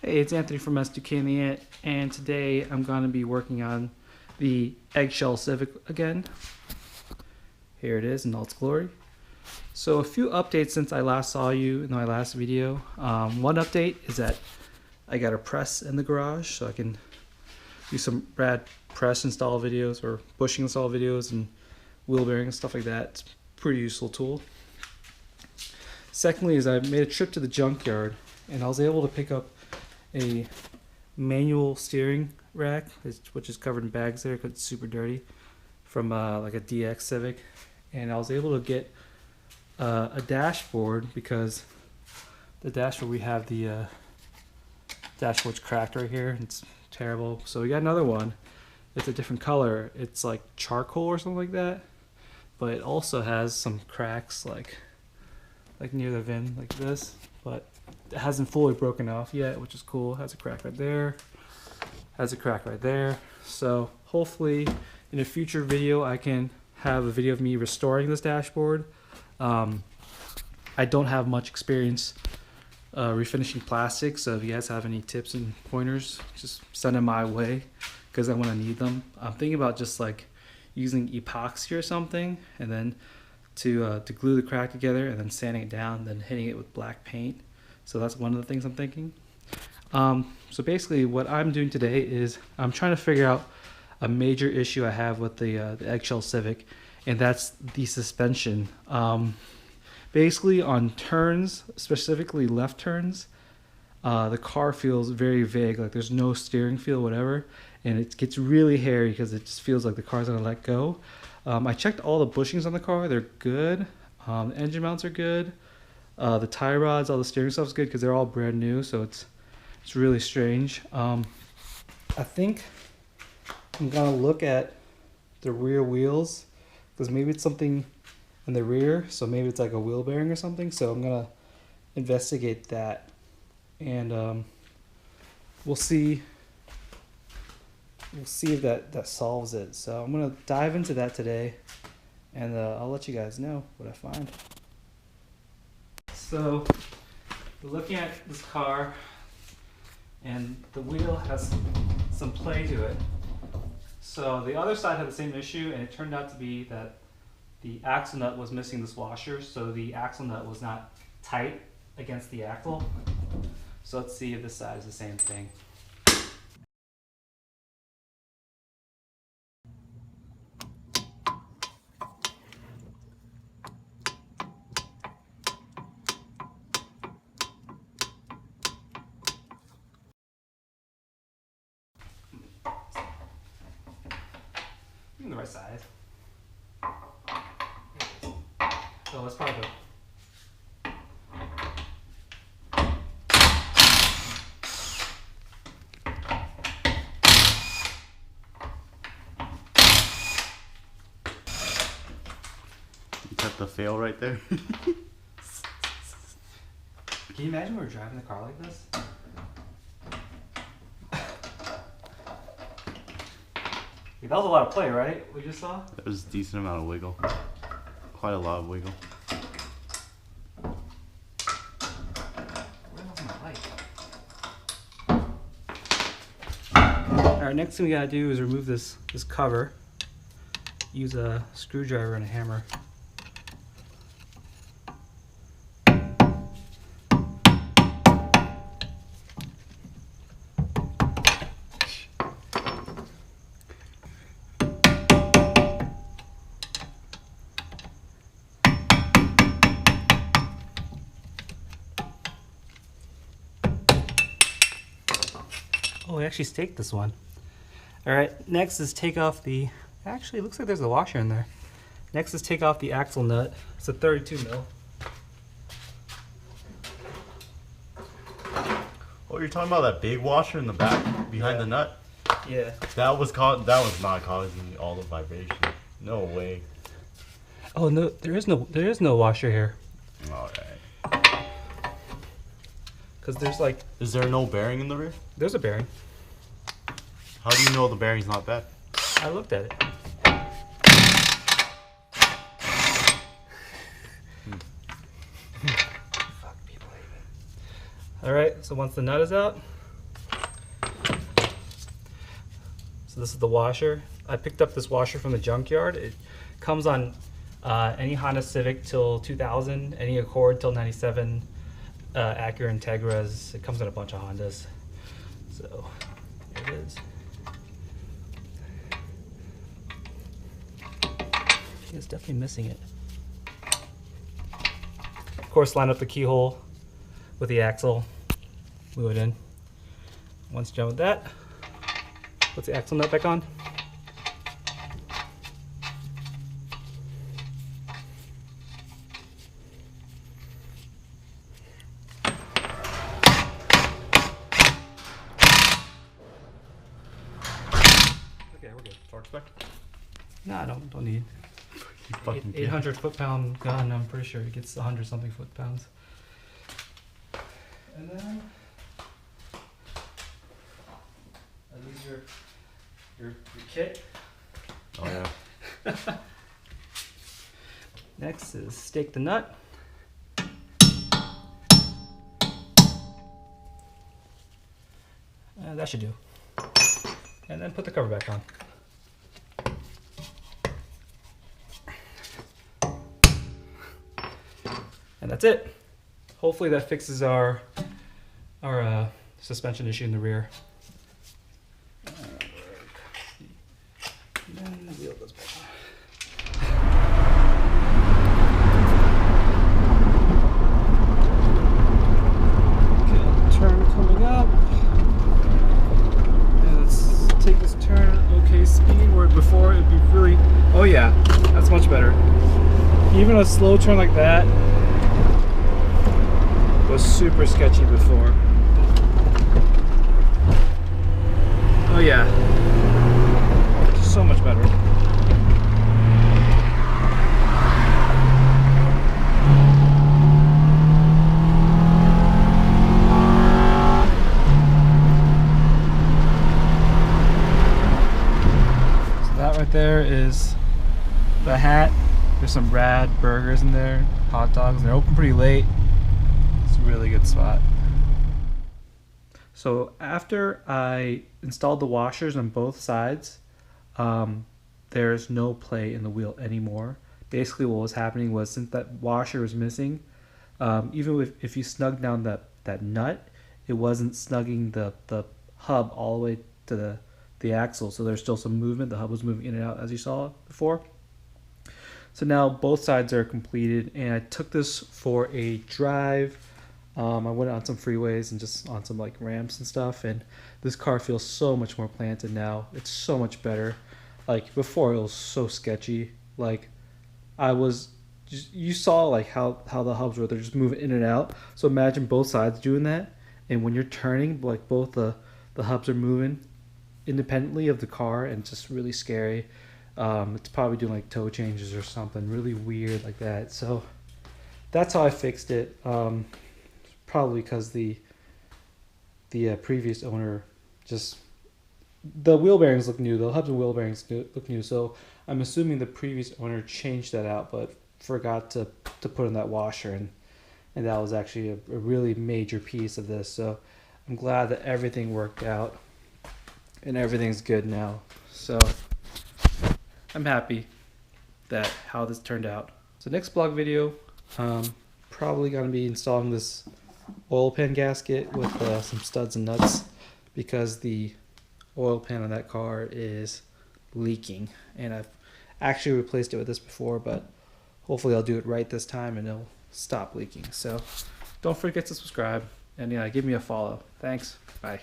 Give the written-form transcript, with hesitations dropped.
Hey, it's Anthony from S2K and today I'm going to be working on the Eggshell Civic again. Here it is in all its glory. So a few updates since I last saw you in my last video. One update is that I got a press in the garage, so I can do some rad press install videos or bushing install videos and wheel bearing and stuff like that. It's a pretty useful tool. Secondly is I made a trip to the junkyard and I was able to pick up a manual steering rack, which is covered in bags there because it's super dirty, from like a DX Civic, and I was able to get a dashboard because the dashboard we have the dashboard's cracked right here. It's terrible. So we got another one. It's a different color. It's like charcoal or something like that, but it also has some cracks like near the VIN like this, but it hasn't fully broken off yet, which is cool. Has a crack right there, has a crack right there. So hopefully in a future video I can have a video of me restoring this dashboard. I don't have much experience refinishing plastic, so if you guys have any tips and pointers, just send them my way because I want to need them. I'm thinking about just like using epoxy or something and then to glue the crack together and then sanding it down, then hitting it with black paint. So that's one of the things I'm thinking. So basically what I'm doing today is I'm trying to figure out a major issue I have with the Eggshell Civic, and that's the suspension. Basically on turns, specifically left turns, the car feels very vague, like there's no steering feel, whatever, and it gets really hairy because it just feels like the car's gonna let go. I checked all the bushings on the car, they're good. The engine mounts are good. The tie rods, all the steering stuff is good because they're all brand new, so it's really strange. I think I'm gonna look at the rear wheels because maybe it's something in the rear, so maybe it's like a wheel bearing or something. So I'm gonna investigate that, and we'll see if that solves it. So I'm gonna dive into that today, and I'll let you guys know what I find. So we're looking at this car, and the wheel has some play to it. So the other side had the same issue, and it turned out to be that the axle nut was missing this washer, so the axle nut was not tight against the axle. So let's see if this side is the same thing. The right size. So let's probably go. You got the fail right there. Can you imagine we were driving the car like this? That was a lot of play, right? We just saw? That was a decent amount of wiggle. Quite a lot of wiggle. Where was my light? Alright, next thing we gotta do is remove this cover. Use a screwdriver and a hammer. Oh, we actually staked this one. Alright, next is take off the... Actually, it looks like there's a washer in there. Next is take off the axle nut. It's a 32 mil. Oh, you're talking about that big washer in the back behind the nut? Yeah. That was not causing all the vibration. No way. Oh no, there is no washer here. Alright. Because there's like... Is there no bearing in the rear? There's a bearing. How do you know the bearing's not bad? I looked at it. Fuck, people hate me. Alright, so once the nut is out, So this is the washer. I picked up this washer from the junkyard. It comes on any Honda Civic till 2000, any Accord till 97, Acura Integras. It comes in a bunch of Hondas. So here it is. It's definitely missing it. Of course, line up the keyhole with the axle, glue it in. Once done with that, put the axle nut back on. Okay, we're good. Torque spec? Nah, don't need. 800 foot-pound gun. I'm pretty sure it gets 100 something foot-pounds. And then these are your kit. Oh yeah. Next is stake the nut. That should do. And then put the cover back on. And that's it. Hopefully that fixes our suspension issue in the rear. And then the wheel goes back on. Okay, turn coming up. And let's take this turn okay speed, where before it'd be really, oh yeah, that's much better. Even a slow turn like that was super sketchy before. Oh yeah, so much better. So that right there is the hat. There's some rad burgers in there, hot dogs. They're open pretty late. Really good spot. So after I installed the washers on both sides, there's no play in the wheel anymore. Basically what was happening was, since that washer was missing, even if you snug down that nut, it wasn't snugging the hub all the way to the axle, so there's still some movement. The hub was moving in and out, as you saw before. So now both sides are completed, and I took this for a drive. I went on some freeways and just on some like ramps and stuff, and this car feels so much more planted now. It's so much better. Like before, it was so sketchy. Like you saw like how the hubs were, they're just moving in and out. So imagine both sides doing that, and when you're turning, like both the hubs are moving independently of the car, and it's just really scary. It's probably doing like toe changes or something really weird like that. So that's how I fixed it. Probably because the previous owner just, the wheel bearings look new, the hubs and wheel bearings look new, so I'm assuming the previous owner changed that out but forgot to put in that washer, and that was actually a really major piece of this. So I'm glad that everything worked out and everything's good now. So I'm happy that how this turned out. So next blog video, probably going to be installing this oil pan gasket with some studs and nuts, because the oil pan on that car is leaking, and I've actually replaced it with this before, but hopefully I'll do it right this time and it'll stop leaking. So don't forget to subscribe and give me a follow. Thanks. Bye.